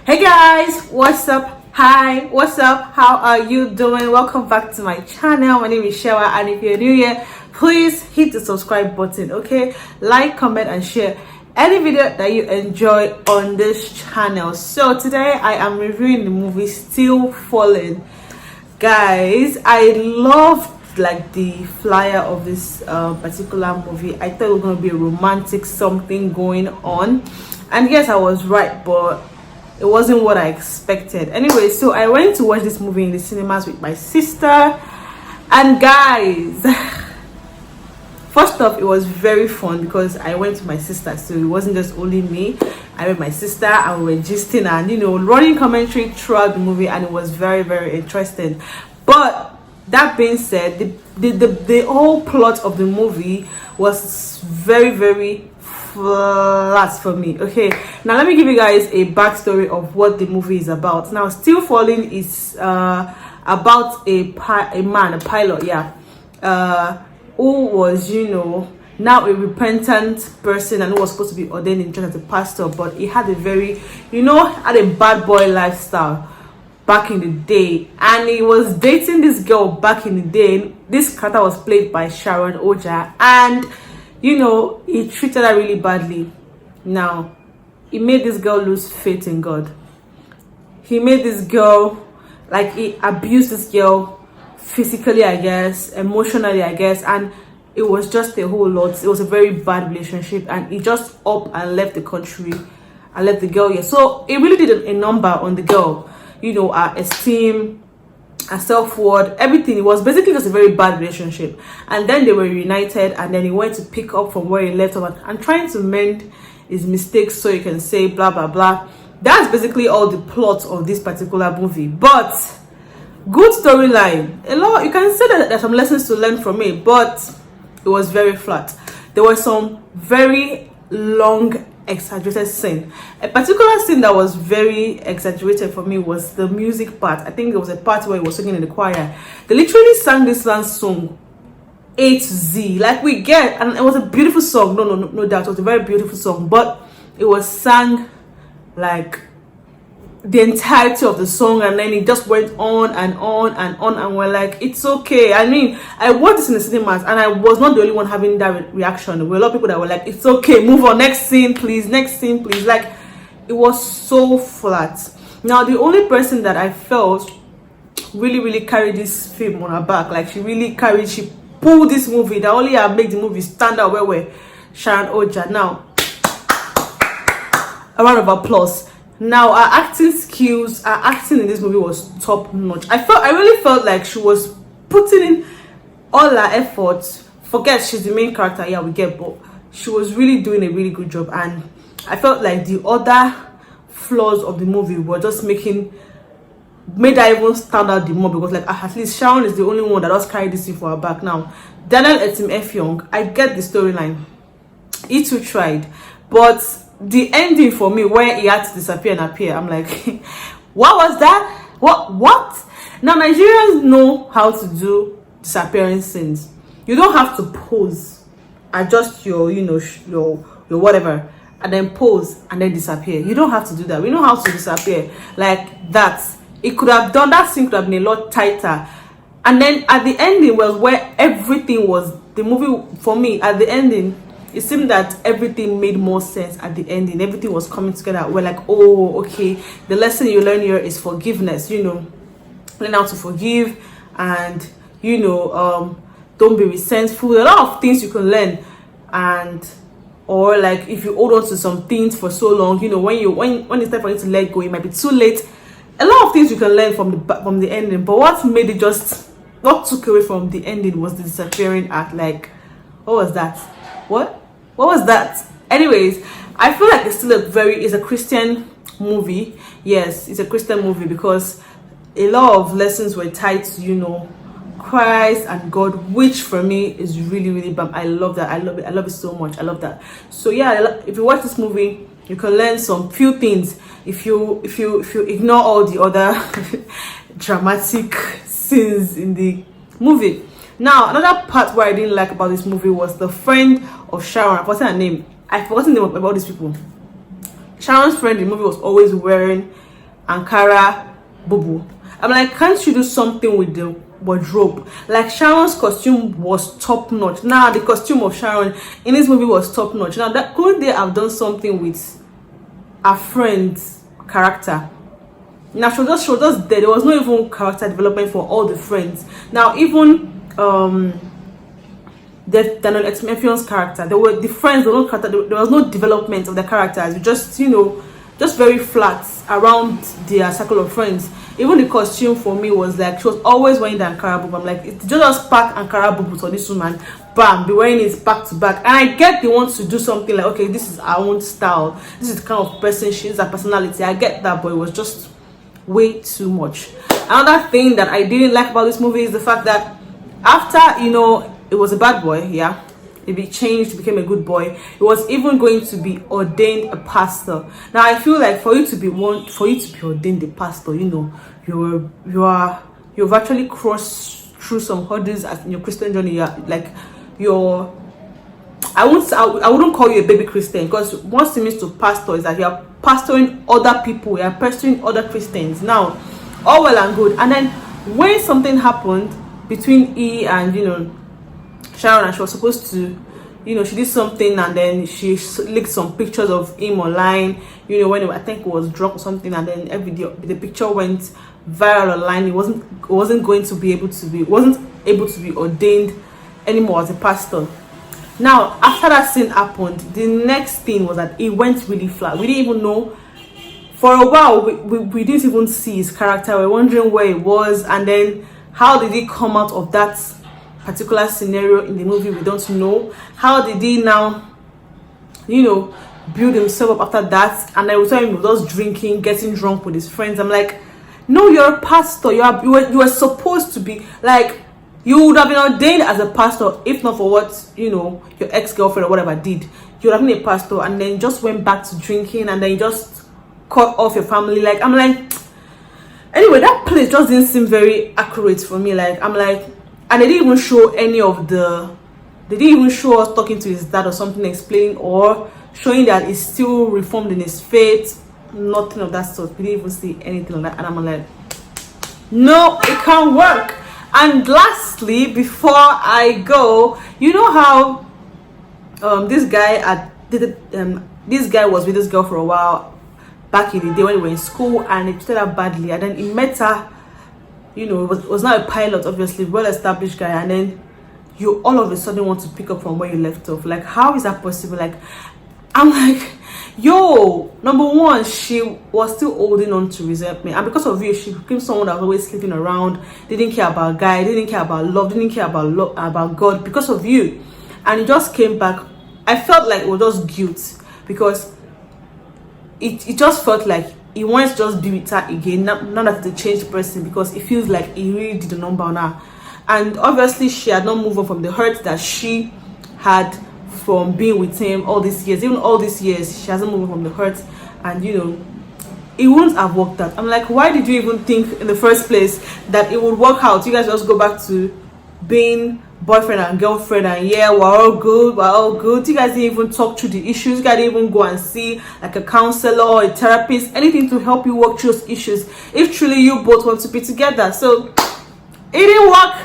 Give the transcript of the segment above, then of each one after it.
Hey guys, what's up? Hi, what's up? How are you doing? Welcome back to my channel. My name is Sharon, and if you're new here, please hit the subscribe button, okay? Like, comment, and share any video that you enjoy on this channel. So today I am reviewing the movie Still Falling. Guys, I loved like the flyer of this particular movie. I thought it was going to be a romantic something going on, and yes, I was right, but it wasn't what I expected. Anyway, so I went to watch this movie in the cinemas with my sister, and guys, first off, it was very fun because I went with my sister, so it wasn't just only me. I went with my sister and we were gisting and running commentary throughout the movie, and it was very, very interesting. But that being said, the whole plot of the movie was very, very flat for me. Okay, now let me give you guys a backstory of what the movie is about. Now, Still Falling is about a pilot, who was now a repentant person and who was supposed to be ordained in church as a pastor, but he had a very had a bad boy lifestyle back in the day, and he was dating this girl back in the day. This character was played by Sharon, Ooja, and he treated her really badly. Now, he made this girl lose faith in God. He made this girl, like, he abused this girl physically, I guess, emotionally, I guess, and it was just a whole lot. It was a very bad relationship, and he just up and left the country and left the girl here. So it really did a number on the girl, her esteem, her self-worth, everything. It was basically just a very bad relationship, and then they were reunited, and then he went to pick up from where he left off and trying to mend his mistakes, so you can say blah blah blah. That's basically all the plot of this particular movie. But good storyline, a lot. You can say that there's some lessons to learn from it, but it was very flat. There were some very long exaggerated scene. A particular scene that was very exaggerated for me was the music part. I think there was a part where he was singing in the choir. They literally sang this man's song A to Z, like we get, and it was a beautiful song. No doubt, it was a very beautiful song, but it was sang like the entirety of the song, and then it just went on and on and on, and we're like, it's okay. I mean, I watched this in the cinemas, and I was not the only one having that reaction. There were a lot of people that were like, it's okay, move on, next scene please, next scene please. Like, it was so flat. Now, the only person that I felt really carried this film on her back, like she pulled this movie, that only had made the movie stand out, where Sharon Ooja. Now, a round of applause. Now, her acting skills, her acting in this movie was top notch. I really felt like she was putting in all her efforts. Forget she's the main character, yeah, we get, but she was really doing a really good job, and I felt like the other flaws of the movie were just made her even stand out the more, because like at least Sharon is the only one that does carry this thing for her back. Now, Etim, Effiong, I get the storyline. He too tried, but the ending for me, where he had to disappear and appear, I'm like, what was that? What? Now, Nigerians know how to do disappearing scenes. You don't have to pose, adjust your your whatever, and then pose and then disappear. You don't have to do that. We know how to disappear like that. It could have done that scene, could have been a lot tighter. And then at the ending was where everything was, the movie for me at the ending, it seemed that everything made more sense at the ending. Everything was coming together. We're like, oh, okay, the lesson you learn here is forgiveness. Learn how to forgive, and don't be resentful. A lot of things you can learn, or like if you hold on to some things for so long, when it's time for you to let go, it might be too late. A lot of things you can learn from the ending. But what took away from the ending was the disappearing act. Like, what was that? What was that? Anyways, I feel like it's a Christian movie. Yes, it's a Christian movie because a lot of lessons were tied to Christ and God, which for me is really bam. I love that. I love it so much. I love that. So yeah, if you watch this movie, you can learn some few things if you ignore all the other dramatic scenes in the movie. Now, another part where I didn't like about this movie was the friend of Sharon. I've forgotten her name. I've forgotten the name about these people. Sharon's friend in the movie was always wearing Ankara bubu. I'm like, can't you do something with the wardrobe? Like, Sharon's costume was top notch. Now the costume of Sharon in this movie was top notch. Now that couldn't they have done something with a friend's character? Now she was just there. There was no even character development for all the friends. Now even the Daniel Etim's character, there were the friends, there was no character, there was no development of the characters. You just, you know, just very flat around their circle of friends. Even the costume for me was like, she was always wearing the Ankara boob. I'm like, it's just pack Ankara boob for this woman, bam, be wearing it back to back. And I get they want to do something like, okay, this is our own style, this is the kind of person she is, her personality. I get that, but it was just way too much. Another thing that I didn't like about this movie is the fact that after, you know, it was a bad boy, yeah, it changed, became a good boy. It was even going to be ordained a pastor. Now I feel like for you to be ordained a pastor, you know, you've actually crossed through some hurdles in your Christian journey. I wouldn't call you a baby Christian, because what it means to pastor is that you are pastoring other people, you are pastoring other Christians. Now, all well and good. And then when something happened between E and, you know, Sharon, and she was supposed to, you know, she did something, and then she leaked some pictures of him online, you know, when I think it was drunk or something, and then the picture went viral online. It wasn't able to be ordained anymore as a pastor. Now after that scene happened, the next thing was that it went really flat. We didn't even know for a while. We didn't even see his character. We were wondering where he was, and then how did he come out of that particular scenario in the movie? We don't know. How did he now, you know, build himself up after that? And I was telling him just drinking, getting drunk with his friends. I'm like, no, you're a pastor. You were supposed to be like, you would have been ordained as a pastor if not for what, you know, your ex-girlfriend or whatever did. You would have been a pastor, and then just went back to drinking, and then you just cut off your family. Like, I'm like, anyway, that place just didn't seem very accurate for me. Like, I'm like, and they didn't even show they didn't even show us talking to his dad or something, explaining or showing that he's still reformed in his faith. Nothing of that sort. We didn't even see anything like that. And I'm like, no, it can't work. And lastly, before I go, you know how this guy was with this girl for a while back in the day when we were in school, and he treated her badly, and then he met her, you know, was not a pilot, obviously, well-established guy, and then you all of a sudden want to pick up from where you left off. Like, how is that possible? Like, I'm like, yo, number one, she was still holding on to resentment, and because of you, she became someone that was always sleeping around, didn't care about guy, didn't care about love, didn't care about God, because of you. And he just came back. I felt like it was just guilt, because it just felt like he wants to just be with her again, not that it's a changed person, because it feels like he really did a number on her. And obviously she had not moved on from the hurt that she had from being with him all these years. Even all these years, she hasn't moved on from the hurt, and you know, it wouldn't have worked out. I'm like, why did you even think in the first place that it would work out? You guys just go back to being boyfriend and girlfriend, and yeah, we're all good. You guys didn't even talk through the issues. You guys didn't even go and see like a counselor or a therapist, anything to help you work through those issues, if truly you both want to be together. So it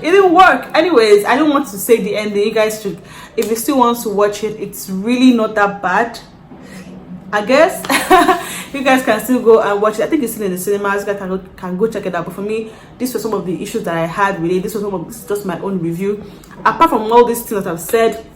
didn't work. Anyways, I don't want to say the ending. You guys should, if you still want to watch it, it's really not that bad, I guess. You guys can still go and watch it. I think it's still in the cinemas. You guys can go check it out. But for me, these were some of the issues that I had with it. This was just my own review. Apart from all these things that I've said,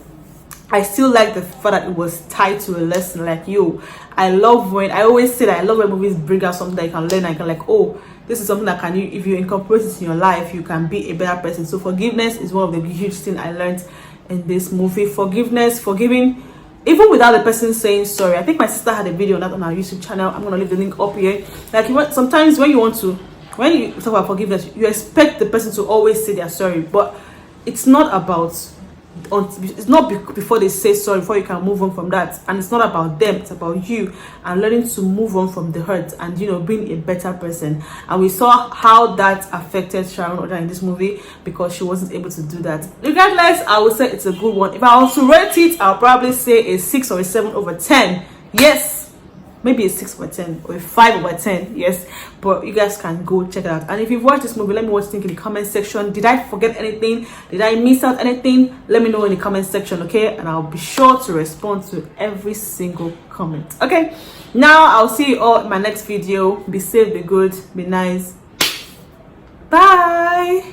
I still like the fact that it was tied to a lesson. Like, yo, I always say that I love when movies bring out something that you can learn. I can like, oh, this is something that if you incorporate it in your life, you can be a better person. So forgiveness is one of the huge things I learned in this movie. Forgiveness, forgiving, even without the person saying sorry. I think my sister had a video on that on our YouTube channel. I'm gonna leave the link up here. Like, sometimes when you talk about forgiveness, you expect the person to always say they're sorry, but it's not before they say sorry before you can move on from that. And it's not about them, it's about you, and learning to move on from the hurt, and you know, being a better person. And we saw how that affected Sharon Ooja in this movie, because she wasn't able to do that. Regardless, I would say it's a good one. If I was to rate it, I'll probably say a 6 or a 7 over 10. Yes, maybe a 6/10 or a 5/10. Yes, but you guys can go check it out. And if you've watched this movie, let me know what you think in the comment section. Did I forget anything? Did I miss out anything? Let me know in the comment section, okay? And I'll be sure to respond to every single comment. Okay, now I'll see you all in my next video. Be safe, be good, be nice. Bye.